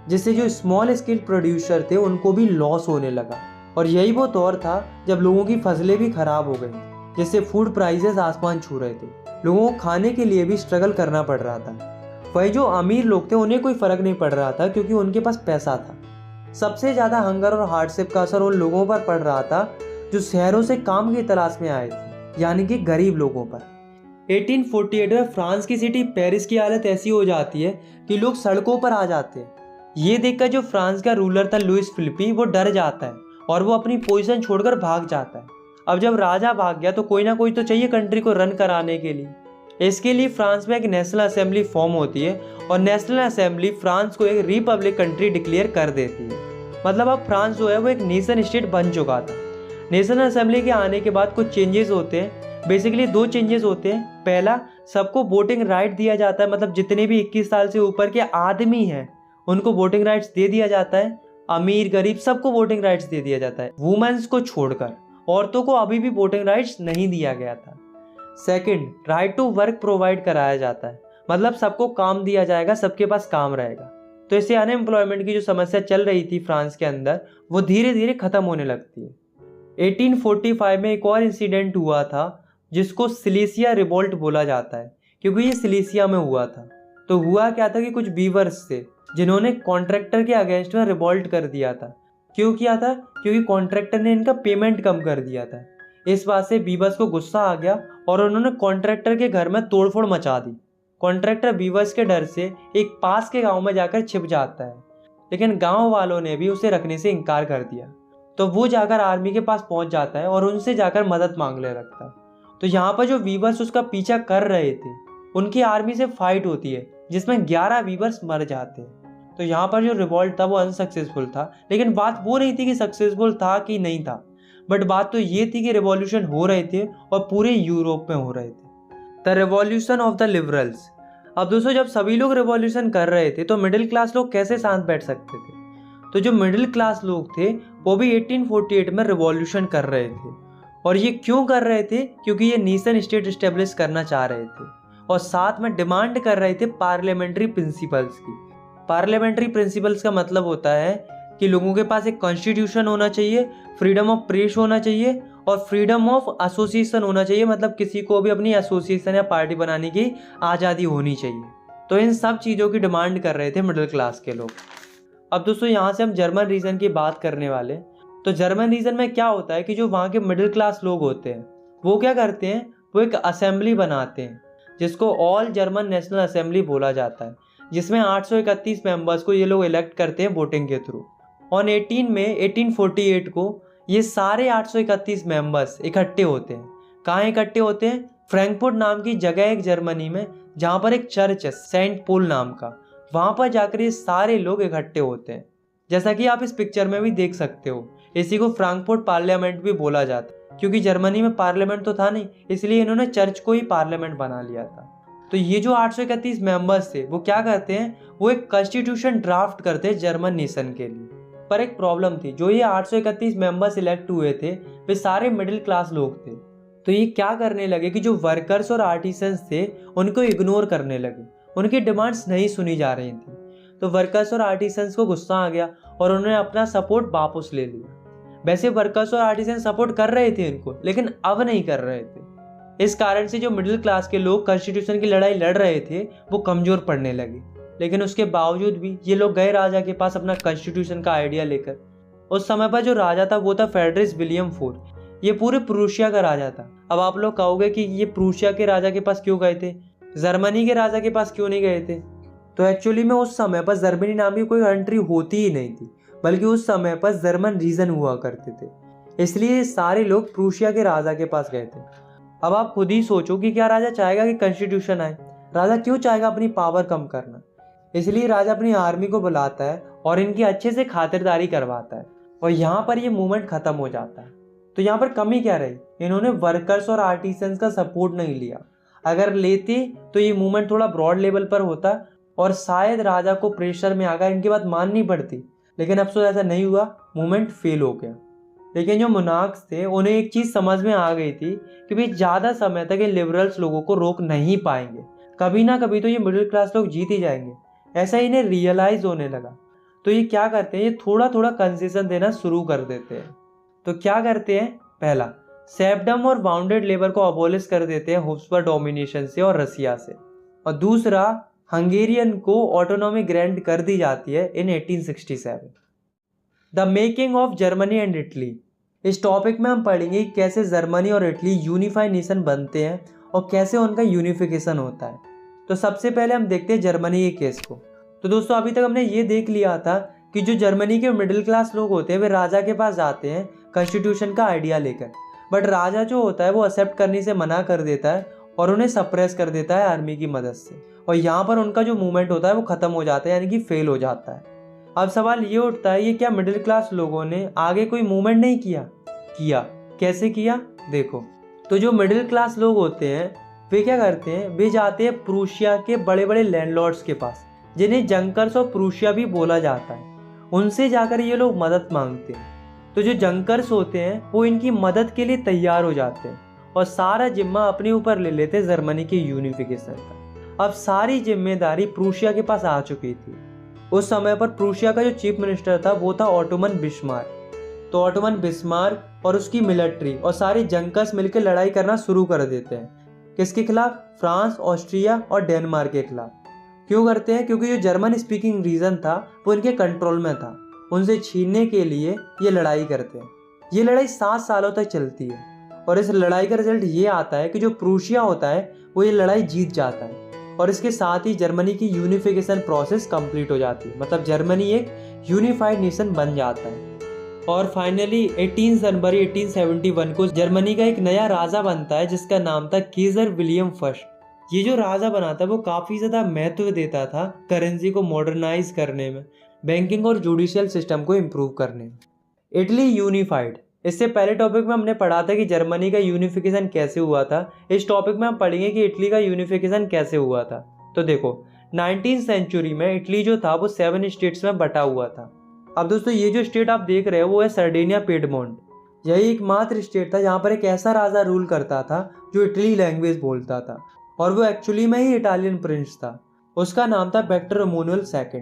जिससे जो स्मॉल स्केल प्रोड्यूसर थे उनको भी लॉस होने लगा। और यही वो दौर था जब लोगों की फसलें भी खराब हो गई, जिससे फूड प्राइसेस आसमान छू रहे थे। लोगों को खाने के लिए भी स्ट्रगल करना पड़ रहा था। वही जो अमीर लोग थे उन्हें कोई फ़र्क नहीं पड़ रहा था क्योंकि उनके पास पैसा था। सबसे ज़्यादा हंगर और हार्डशिप का असर उन लोगों पर पड़ रहा था जो शहरों से काम की तलाश में आए थे, यानी कि गरीब लोगों पर। 1848 में फ्रांस की सिटी पेरिस की हालत ऐसी हो जाती है कि लोग सड़कों पर आ जाते हैं। ये देखकर जो फ्रांस का रूलर था लुइस फिलिपी, वो डर जाता है और वो अपनी पोजीशन छोड़कर भाग जाता है। अब जब राजा भाग गया तो कोई ना कोई तो चाहिए कंट्री को रन कराने के लिए। इसके लिए फ्रांस में एक नेशनल असेंबली फॉर्म होती है और नेशनल असेंबली फ्रांस को एक रिपब्लिक कंट्री डिक्लेयर कर देती है। मतलब अब फ्रांस जो है वो एक नेशन स्टेट बन चुका था। नेशनल असेंबली के आने के बाद कुछ चेंजेस होते हैं। बेसिकली 2 चेंजेस होते हैं। पहला, सबको वोटिंग राइट दिया जाता है, मतलब जितने भी 21 साल से ऊपर के आदमी हैं उनको वोटिंग राइट्स दे दिया जाता है। अमीर गरीब सबको वोटिंग राइट्स दे दिया जाता है, वुमेन्स को छोड़कर। औरतों को अभी भी वोटिंग राइट्स नहीं दिया गया था। Second, right to work provide कराया जाता है, मतलब सबको काम दिया जाएगा, सबके पास काम रहेगा। तो इससे अनएम्प्लॉयमेंट की जो समस्या चल रही थी फ्रांस के अंदर वो धीरे धीरे खत्म होने लगती है। 1845 में एक और इंसिडेंट हुआ था जिसको सिलेसिया रिवॉल्ट बोला जाता है, क्योंकि ये सिलेसिया में हुआ था। तो हुआ क्या था कि कुछ वीवर्स थे जिन्होंने कॉन्ट्रैक्टर के अगेंस्ट में रिवॉल्ट कर दिया था। क्यों किया था? क्योंकि कॉन्ट्रैक्टर ने इनका पेमेंट कम कर दिया था। इस बात से बीवर्स को गुस्सा आ गया और उन्होंने कॉन्ट्रैक्टर के घर में तोड़फोड़ मचा दी। कॉन्ट्रैक्टर बीवर्स के डर से एक पास के गांव में जाकर छिप जाता है, लेकिन गांव वालों ने भी उसे रखने से इनकार कर दिया। तो वो जाकर आर्मी के पास पहुंच जाता है और उनसे जाकर मदद मांगने लगता है। तो यहाँ पर जो वीवर्स उसका पीछा कर रहे थे उनकी आर्मी से फाइट होती है, जिसमें 11 वीवर्स मर जाते हैं। तो यहाँ पर जो रिवॉल्ट था वो अनसक्सेसफुल था, लेकिन बात वो नहीं थी कि सक्सेसफुल था कि नहीं था, बट बात तो ये थी कि रिवॉल्यूशन हो रहे थे और पूरे यूरोप में हो रहे थे। The revolution of the liberals. अब दोस्तों, जब सभी लोग रिवॉल्यूशन कर रहे थे तो मिडिल क्लास लोग कैसे शांत बैठ सकते थे? तो जो मिडिल क्लास लोग थे वो भी 1848 में रिवॉल्यूशन कर रहे थे। और ये क्यों कर रहे थे? क्योंकि ये नेशन स्टेट इस्टेब्लिश करना चाह रहे थे और साथ में डिमांड कर रहे थे पार्लियामेंट्री प्रिंसिपल्स की। पार्लियामेंट्री प्रिंसिपल्स का मतलब होता है कि लोगों के पास एक कॉन्स्टिट्यूशन होना चाहिए, फ्रीडम ऑफ प्रेस होना चाहिए और फ्रीडम ऑफ एसोसिएशन होना चाहिए, मतलब किसी को भी अपनी एसोसिएशन या पार्टी बनाने की आज़ादी होनी चाहिए। तो इन सब चीज़ों की डिमांड कर रहे थे मिडिल क्लास के लोग। अब दोस्तों, यहाँ से हम जर्मन रीजन की बात करने वाले। तो जर्मन रीजन में क्या होता है कि जो वहाँ के मिडिल क्लास लोग होते हैं वो क्या करते हैं, वो एक असेंबली बनाते हैं जिसको ऑल जर्मन नेशनल असेंबली बोला जाता है, जिसमें 831 मेंबर्स को ये लोग इलेक्ट करते हैं वोटिंग के थ्रू। ऑन 18 मई 1848 को ये सारे 831 मेंबर्स इकट्ठे होते हैं। कहाँ इकट्ठे होते हैं? फ्रैंकफर्ट नाम की जगह है एक जर्मनी में, जहाँ पर एक चर्च है सेंट पोल नाम का। वहाँ पर जाकर ये सारे लोग इकट्ठे होते हैं, जैसा कि आप इस पिक्चर में भी देख सकते हो। इसी को फ्रैंकफर्ट पार्लियामेंट भी बोला जाता है, क्योंकि जर्मनी में पार्लियामेंट तो था नहीं, इसलिए इन्होंने चर्च को ही पार्लियामेंट बना लिया था। तो ये जो 831 मेंबर्स थे वो क्या करते हैं, वो एक कॉन्स्टिट्यूशन ड्राफ्ट करते हैं जर्मन नेशन के लिए। पर एक प्रॉब्लम थी, जो ये 831 मेंबर्स इलेक्ट हुए थे वे सारे मिडिल क्लास लोग थे। तो ये क्या करने लगे कि जो वर्कर्स और आर्टिसंस थे उनको इग्नोर करने लगे, उनकी डिमांड्स नहीं सुनी जा रही थी। तो वर्कर्स और आर्टिसंस को गुस्सा आ गया और उन्होंने अपना सपोर्ट वापस ले लिया। वैसे वर्कर्स और आर्टिसन सपोर्ट कर रहे थे इनको, लेकिन अब नहीं कर रहे थे। इस कारण से जो मिडिल क्लास के लोग कॉन्स्टिट्यूशन की लड़ाई लड़ रहे थे वो कमजोर पड़ने लगे। लेकिन उसके बावजूद भी ये लोग गए राजा के पास अपना कॉन्स्टिट्यूशन का आइडिया लेकर। उस समय पर जो राजा था वो था फ्रेडरिक विलियम फोर्थ। ये पूरे प्रूशिया का राजा था। अब आप लोग कहोगे कि ये प्रूशिया के राजा के पास क्यों गए थे, जर्मनी के राजा के पास क्यों नहीं गए थे? तो एक्चुअली में उस समय पर जर्मनी नाम की कोई कंट्री होती ही नहीं थी, बल्कि उस समय पर जर्मन रीजन हुआ करते थे। इसलिए सारे लोग प्रूशिया के राजा के पास गए थे। अब आप खुद ही सोचो कि क्या राजा चाहेगा कि कॉन्स्टिट्यूशन आए? राजा क्यों चाहेगा अपनी पावर कम करना? इसलिए राजा अपनी आर्मी को बुलाता है और इनकी अच्छे से खातिरदारी करवाता है, और यहाँ पर ये मूवमेंट खत्म हो जाता है। तो यहाँ पर कमी क्या रही? इन्होंने वर्कर्स और आर्टिसंस का सपोर्ट नहीं लिया। अगर लेते तो ये मूवमेंट थोड़ा ब्रॉड लेवल पर होता और शायद राजा को प्रेशर में आकर इनकी बात माननी पड़ती, लेकिन अफसोस ऐसा नहीं हुआ, मूवमेंट फेल हो गया। लेकिन जो मोनार्क्स थे उन्हें एक चीज़ समझ में आ गई थी कि भाई ज़्यादा समय तक ये लिबरल्स लोगों को रोक नहीं पाएंगे, कभी ना कभी तो ये मिडिल क्लास लोग जीत ही जाएंगे। ऐसा इन्हें रियलाइज होने लगा। तो ये क्या करते हैं, ये थोड़ा थोड़ा कंसेशन देना शुरू कर देते हैं। तो क्या करते हैं? पहला, सेफ्डम और बाउंडेड लेबर को अबॉलिश कर देते हैं हब्सबर्ग डोमिनेशन से और रसिया से। और दूसरा, हंगेरियन को ऑटोनॉमी ग्रांट कर दी जाती है इन 1867। The making of Germany and Italy. इस टॉपिक में हम पढ़ेंगे कि कैसे जर्मनी और इटली यूनिफाइड नेशन बनते हैं और कैसे उनका यूनिफिकेशन होता है। तो सबसे पहले हम देखते हैं जर्मनी के केस को। तो दोस्तों अभी तक हमने ये देख लिया था कि जो जर्मनी के मिडिल क्लास लोग होते हैं वे राजा के पास जाते हैं कॉन्स्टिट्यूशन का आइडिया लेकर, बट राजा जो होता है वो एक्सेप्ट करने से मना कर देता है और उन्हें सप्रेस कर देता है आर्मी की मदद से, और यहाँ पर उनका जो मूवमेंट होता है वो खत्म हो जाता है, यानी कि फेल हो जाता है। अब सवाल ये उठता है, ये क्या मिडिल क्लास लोगों ने आगे कोई मूवमेंट नहीं किया? कैसे किया? देखो, तो जो मिडिल क्लास लोग होते हैं वे क्या करते हैं, वे जाते हैं प्रूशिया के बड़े बड़े लैंडलॉर्ड्स के पास, जिन्हें जंकर्स और प्रूशिया भी बोला जाता है। उनसे जाकर ये लोग मदद मांगते हैं। तो जो जंकर्स होते हैं वो इनकी मदद के लिए तैयार हो जाते हैं और सारा जिम्मा अपने ऊपर ले लेते हैं जर्मनी के यूनिफिकेशन का। अब सारी जिम्मेदारी प्रूशिया के पास आ चुकी थी। उस समय पर प्रूशिया का जो चीफ मिनिस्टर था वो था ऑटोमन बिस्मार्क। तो ऑटोमन बिस्मार्क और उसकी मिलिट्री और सारे जंकर्स मिलकर लड़ाई करना शुरू कर देते हैं। किसके खिलाफ? फ्रांस, ऑस्ट्रिया और डेनमार्क के खिलाफ। क्यों करते हैं? क्योंकि जो जर्मन स्पीकिंग रीजन था वो इनके कंट्रोल में था, उनसे छीनने के लिए ये लड़ाई करते हैं। ये लड़ाई 7 सालों तक चलती है और इस लड़ाई का रिजल्ट ये आता है कि जो प्रूशिया होता है वो ये लड़ाई जीत जाता है, और इसके साथ ही जर्मनी की यूनिफिकेशन प्रोसेस कंप्लीट हो जाती है। मतलब जर्मनी एक यूनिफाइड नेशन बन जाता है। और फाइनली 18 जनवरी 1871 को जर्मनी का एक नया राजा बनता है जिसका नाम था केजर विलियम फर्स्ट। ये जो राजा बना था वो काफ़ी ज़्यादा महत्व देता था करेंसी को मॉडर्नाइज करने में, बैंकिंग और जुडिशियल सिस्टम को इम्प्रूव करने में। Italy unified. इससे पहले टॉपिक में हमने पढ़ा था कि जर्मनी का यूनिफिकेशन कैसे हुआ था। इस टॉपिक में हम पढ़ेंगे कि इटली का यूनिफिकेशन कैसे हुआ था। तो देखो, 19th सेंचुरी में इटली जो था वो 7 स्टेट्स में बटा हुआ था। अब दोस्तों ये जो स्टेट आप देख रहे हो वो है सर्डिनिया पिएडमोंट। यही एकमात्र स्टेट था जहाँ पर एक ऐसा राजा रूल करता था जो इटली लैंग्वेज बोलता था, और वो एक्चुअली में ही इटालियन प्रिंस था। उसका नाम था विक्टर एमैनुएल II।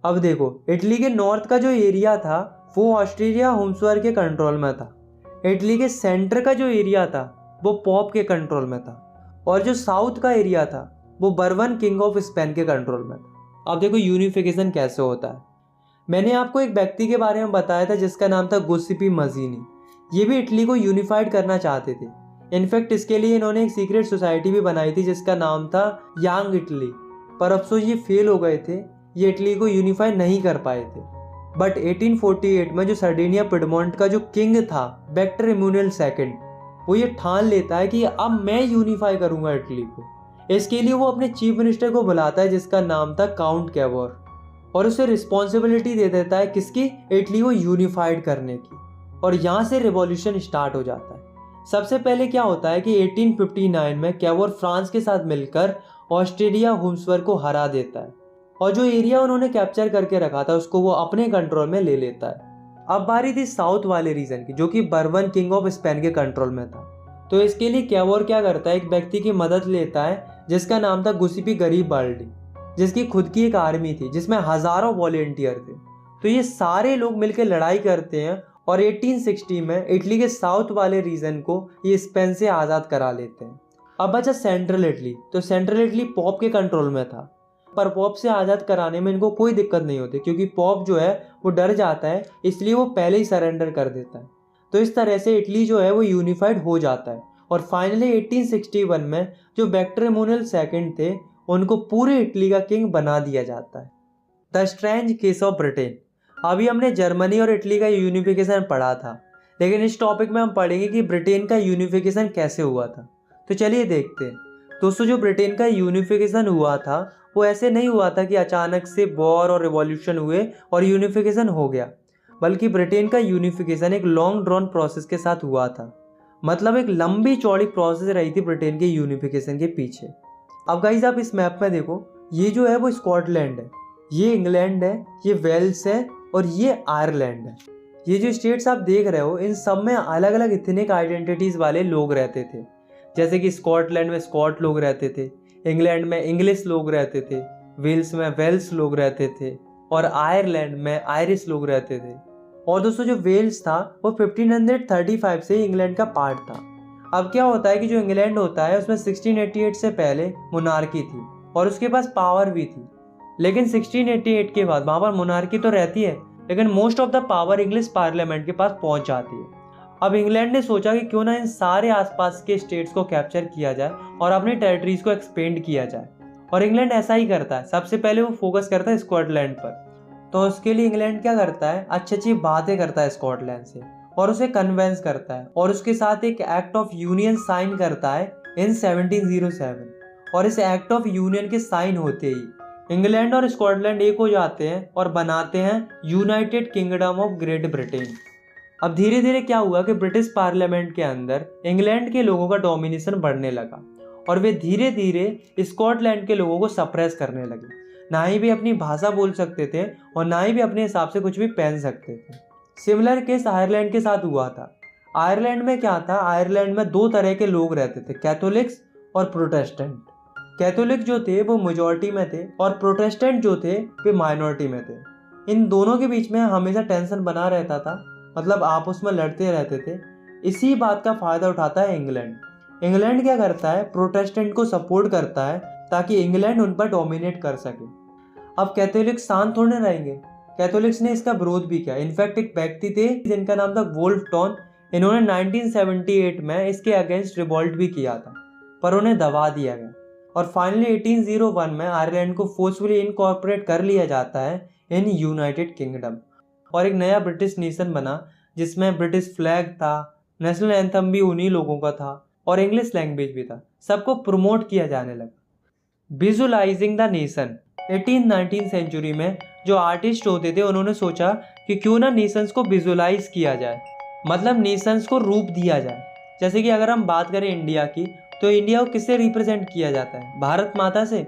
अब देखो, इटली के नॉर्थ का जो एरिया था वो ऑस्ट्रिया हब्सबर्ग के कंट्रोल में था। इटली के सेंटर का जो एरिया था वो पोप के कंट्रोल में था, और जो साउथ का एरिया था वो बर्बन किंग ऑफ स्पेन के कंट्रोल में था। अब देखो यूनिफिकेशन कैसे होता है। मैंने आपको एक व्यक्ति के बारे में बताया था जिसका नाम था गुस्सीपी मजीनी। ये भी इटली को यूनिफाइड करना चाहते थे। इनफैक्ट इसके लिए इन्होंने एक सीक्रेट सोसाइटी भी बनाई थी जिसका नाम था यंग इटली, पर अफसोस ये फेल हो गए थे, ये इटली को यूनिफाई नहीं कर पाए थे। बट 1848 में जो सर्डिनिया पिएडमोंट का जो किंग था विक्टर एमैनुएल II, वो ये ठान लेता है कि अब मैं यूनिफाई करूंगा इटली को। इसके लिए वो अपने चीफ मिनिस्टर को बुलाता है जिसका नाम था काउंट कैवोर, और उसे रिस्पॉन्सिबिलिटी दे देता है किसकी? इटली को यूनिफाइड करने की। और यहाँ से रिवॉल्यूशन स्टार्ट हो जाता है। सबसे पहले क्या होता है कि 1859 में कैवोर फ्रांस के साथ मिलकर ऑस्ट्रिया हब्सबर्ग को हरा देता है, और जो एरिया उन्होंने कैप्चर करके रखा था उसको वो अपने कंट्रोल में ले लेता है। अब बारी थी साउथ वाले रीजन की, जो कि बर्बन किंग ऑफ स्पेन के कंट्रोल में था। तो इसके लिए कैवोर क्या करता है, एक व्यक्ति की मदद लेता है जिसका नाम था गुस्सीपी गरीबाल्डी, जिसकी खुद की एक आर्मी थी जिसमें हजारों वॉलेंटियर थे। तो ये सारे लोग मिलकर लड़ाई करते हैं और 1860 में इटली के साउथ वाले रीजन को ये स्पेन से आज़ाद करा लेते हैं। अब बचा सेंट्रल इटली। तो सेंट्रल इटली पोप के कंट्रोल में था। पर पॉप से आज़ाद कराने में इनको कोई दिक्कत नहीं होती, क्योंकि पॉप जो है वो डर जाता है, इसलिए वो पहले ही सरेंडर कर देता है। तो इस तरह से इटली जो है वो यूनिफाइड हो जाता है और फाइनली 1861 में जो विक्टर एमुनुएल सेकंड थे उनको पूरे इटली का किंग बना दिया जाता है। The strange case of Britain. अभी हमने जर्मनी और इटली का यूनिफिकेशन पढ़ा था, लेकिन इस टॉपिक में हम पढ़ेंगे कि ब्रिटेन का यूनिफिकेशन कैसे हुआ था। तो चलिए देखते हैं। दोस्तों, जो ब्रिटेन का यूनिफिकेशन हुआ था वो ऐसे नहीं हुआ था कि अचानक से वॉर और रिवॉल्यूशन हुए और यूनिफिकेशन हो गया, बल्कि ब्रिटेन का यूनिफिकेशन एक लॉन्ग ड्रॉन प्रोसेस के साथ हुआ था। मतलब एक लंबी चौड़ी प्रोसेस रही थी ब्रिटेन के यूनिफिकेशन के पीछे। अब गाइस आप इस मैप में देखो, ये जो है वो स्कॉटलैंड है, ये इंग्लैंड है, ये वेल्स है और ये आयरलैंड है। ये जो स्टेट्स आप देख रहे हो इन सब में अलग अलग इथनिक आइडेंटिटीज़ वाले लोग रहते थे। जैसे कि स्कॉटलैंड में स्कॉट लोग रहते थे, इंग्लैंड में इंग्लिश लोग रहते थे, वेल्स में वेल्स लोग रहते थे और आयरलैंड में आयरिश लोग रहते थे। और दोस्तों जो वेल्स था वो 1535 से इंग्लैंड का पार्ट था। अब क्या होता है कि जो इंग्लैंड होता है उसमें 1688 से पहले मोनार्की थी और उसके पास पावर भी थी, लेकिन 1688 के बाद वहाँ पर मोनार्की तो रहती है, लेकिन most of the power English parliament के पास पहुँच जाती है। अब इंग्लैंड ने सोचा कि क्यों ना इन सारे आसपास के स्टेट्स को कैप्चर किया जाए और अपनी टेरिटरीज को एक्सपेंड किया जाए, और इंग्लैंड ऐसा ही करता है। सबसे पहले वो फोकस करता है स्कॉटलैंड पर। तो उसके लिए इंग्लैंड क्या करता है, अच्छी अच्छी बातें करता है स्कॉटलैंड से और उसे कन्वेंस करता है और उसके साथ एक एक्ट ऑफ यूनियन साइन करता है इन 1707। और इस एक्ट ऑफ यूनियन के साइन होते ही इंग्लैंड और स्कॉटलैंड एक हो जाते हैं और बनाते हैं United Kingdom of great Britain. अब धीरे धीरे क्या हुआ कि ब्रिटिश पार्लियामेंट के अंदर इंग्लैंड के लोगों का डोमिनेशन बढ़ने लगा और वे धीरे धीरे स्कॉटलैंड के लोगों को सप्रेस करने लगे। ना ही भी अपनी भाषा बोल सकते थे और ना ही भी अपने हिसाब से कुछ भी पहन सकते थे। सिमिलर केस आयरलैंड के साथ हुआ था। आयरलैंड में क्या था, आयरलैंड में दो तरह के लोग रहते थे, कैथोलिक्स और प्रोटेस्टेंट। कैथोलिक जो थे वो मेजॉरिटी में थे और प्रोटेस्टेंट जो थे वे माइनॉरिटी में थे। इन दोनों के बीच में हमेशा टेंशन बना रहता था, मतलब आपस में लड़ते रहते थे। इसी बात का फायदा उठाता है इंग्लैंड। इंग्लैंड क्या करता है, प्रोटेस्टेंट को सपोर्ट करता है ताकि इंग्लैंड उन पर डोमिनेट कर सके। अब कैथोलिक्स शांत थोड़े रहेंगे, कैथोलिक्स ने इसका विरोध भी किया। इनफैक्ट एक व्यक्ति थे जिनका नाम था वोल्फ टॉन, इन्होंने 1978 में इसके अगेंस्ट रिवॉल्ट भी किया था, पर उन्हें दबा दिया गया और फाइनली 1801 में आयरलैंड को फोर्सफुली इनकॉर्पोरेट कर लिया जाता है इन यूनाइटेड किंगडम और एक नया ब्रिटिश नेशन बना जिसमें ब्रिटिश फ्लैग था, नेशनल एंथम भी उन्हीं लोगों का था और इंग्लिश लैंग्वेज भी था। सबको प्रमोट किया जाने लगा। Visualising the nation. 18-19 सेंचुरी में जो आर्टिस्ट होते थे उन्होंने सोचा कि क्यों ना नेशंस को विजुअलाइज किया जाए, मतलब नेशंस को रूप दिया जाए। जैसे कि अगर हम बात करें इंडिया की, तो इंडिया को किससे रिप्रेजेंट किया जाता है, भारत माता से।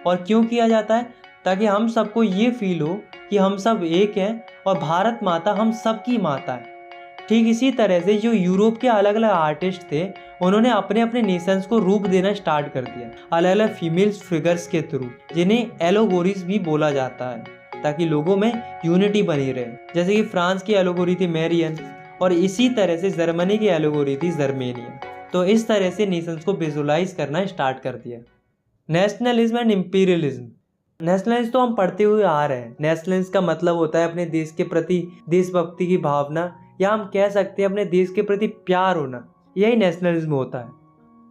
और क्यों किया जाता है, ताकि हम सबको ये फील हो कि हम सब एक हैं और भारत माता हम सबकी माता है। ठीक इसी तरह से जो यूरोप के अलग अलग आर्टिस्ट थे उन्होंने अपने अपने नेशंस को रूप देना स्टार्ट कर दिया अलग अलग फीमेल फिगर्स के थ्रू, जिन्हें एलोगोरीज भी बोला जाता है, ताकि लोगों में यूनिटी बनी रहे। जैसे कि फ्रांस की एलोगोरी थी मैरियन और इसी तरह से जर्मनी की एलोगोरी थी जर्मेनिया। तो इस तरह से नेशंस को विजुअलाइज करना स्टार्ट कर दिया। Nationalism and imperialism. नेशनलिज्म तो हम पढ़ते हुए आ रहे हैं। नेशनलिज्म का मतलब होता है अपने देश के प्रति देशभक्ति की भावना, या हम कह सकते हैं अपने देश के प्रति प्यार होना, यही नेशनलिज्म होता है।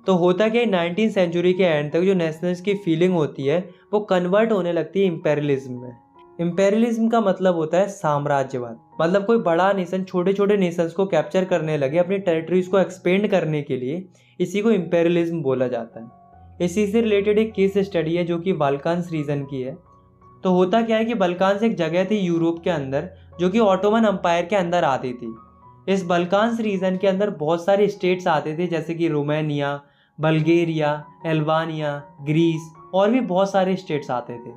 तो होता क्या, 19वीं सेंचुरी के एंड तक जो नेशनलिज्म की फीलिंग होती है वो कन्वर्ट होने लगती है इंपेरियलिज्म में। इंपेरियलिज्म का मतलब होता है साम्राज्यवाद, मतलब कोई बड़ा नेशन छोटे छोटे नेशंस को कैप्चर करने लगे अपनी टेरिटरीज को एक्सपेंड करने के लिए, इसी को इंपेरियलिज्म बोला जाता है। इसी से रिलेटेड एक केस स्टडी है जो कि बाल्कान्स रीजन की है। तो होता क्या है कि बाल्कान्स एक जगह थी यूरोप के अंदर जो कि ऑटोमन एम्पायर के अंदर आती थी। इस बाल्कान्स रीजन के अंदर बहुत सारे स्टेट्स आते थे, जैसे कि रोमानिया, बल्गेरिया, अल्बानिया, ग्रीस और भी बहुत सारे स्टेट्स आते थे।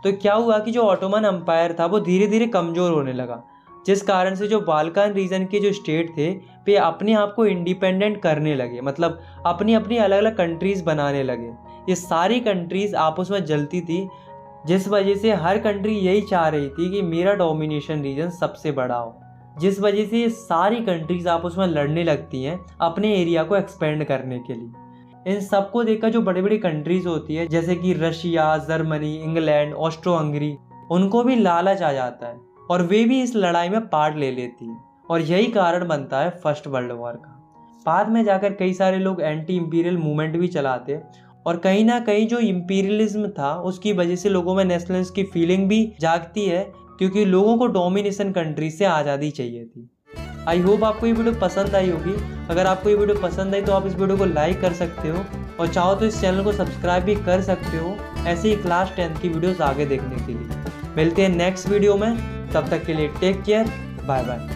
तो क्या हुआ कि जो ऑटोमन एम्पायर था वो धीरे धीरे कमज़ोर होने लगा, जिस कारण से जो बाल्कान रीजन के जो स्टेट थे वे अपने आप को इंडिपेंडेंट करने लगे, मतलब अपनी अपनी अलग अलग कंट्रीज़ बनाने लगे। ये सारी कंट्रीज़ आपस में जलती थी, जिस वजह से हर कंट्री यही चाह रही थी कि मेरा डोमिनेशन रीजन सबसे बड़ा हो, जिस वजह से ये सारी कंट्रीज़ आपस में लड़ने लगती हैं अपने एरिया को एक्सपेंड करने के लिए। इन सबको देखकर जो बड़ी बड़ी कंट्रीज होती है जैसे कि Russia, Germany, England, Austro Hungary, उनको भी लालच आ जाता है और वे भी इस लड़ाई में पार्ट ले लेती है और यही कारण बनता है फर्स्ट वर्ल्ड वॉर का। बाद में जाकर कई सारे लोग एंटी इंपीरियल मूवमेंट भी चलाते और कहीं ना कहीं जो इंपीरियलिज्म था उसकी वजह से लोगों में नेशनलिज्म की फीलिंग भी जागती है, क्योंकि लोगों को डोमिनेशन कंट्री से आज़ादी चाहिए थी। आई होप आपको ये वीडियो पसंद आई होगी। अगर आपको ये वीडियो पसंद आई तो आप इस वीडियो को लाइक कर सकते हो और चाहो तो इस चैनल को सब्सक्राइब भी कर सकते हो ऐसे ही क्लास 10 की वीडियोस आगे देखने के लिए। मिलते हैं नेक्स्ट वीडियो में, तब तक के लिए टेक केयर, बाय बाय।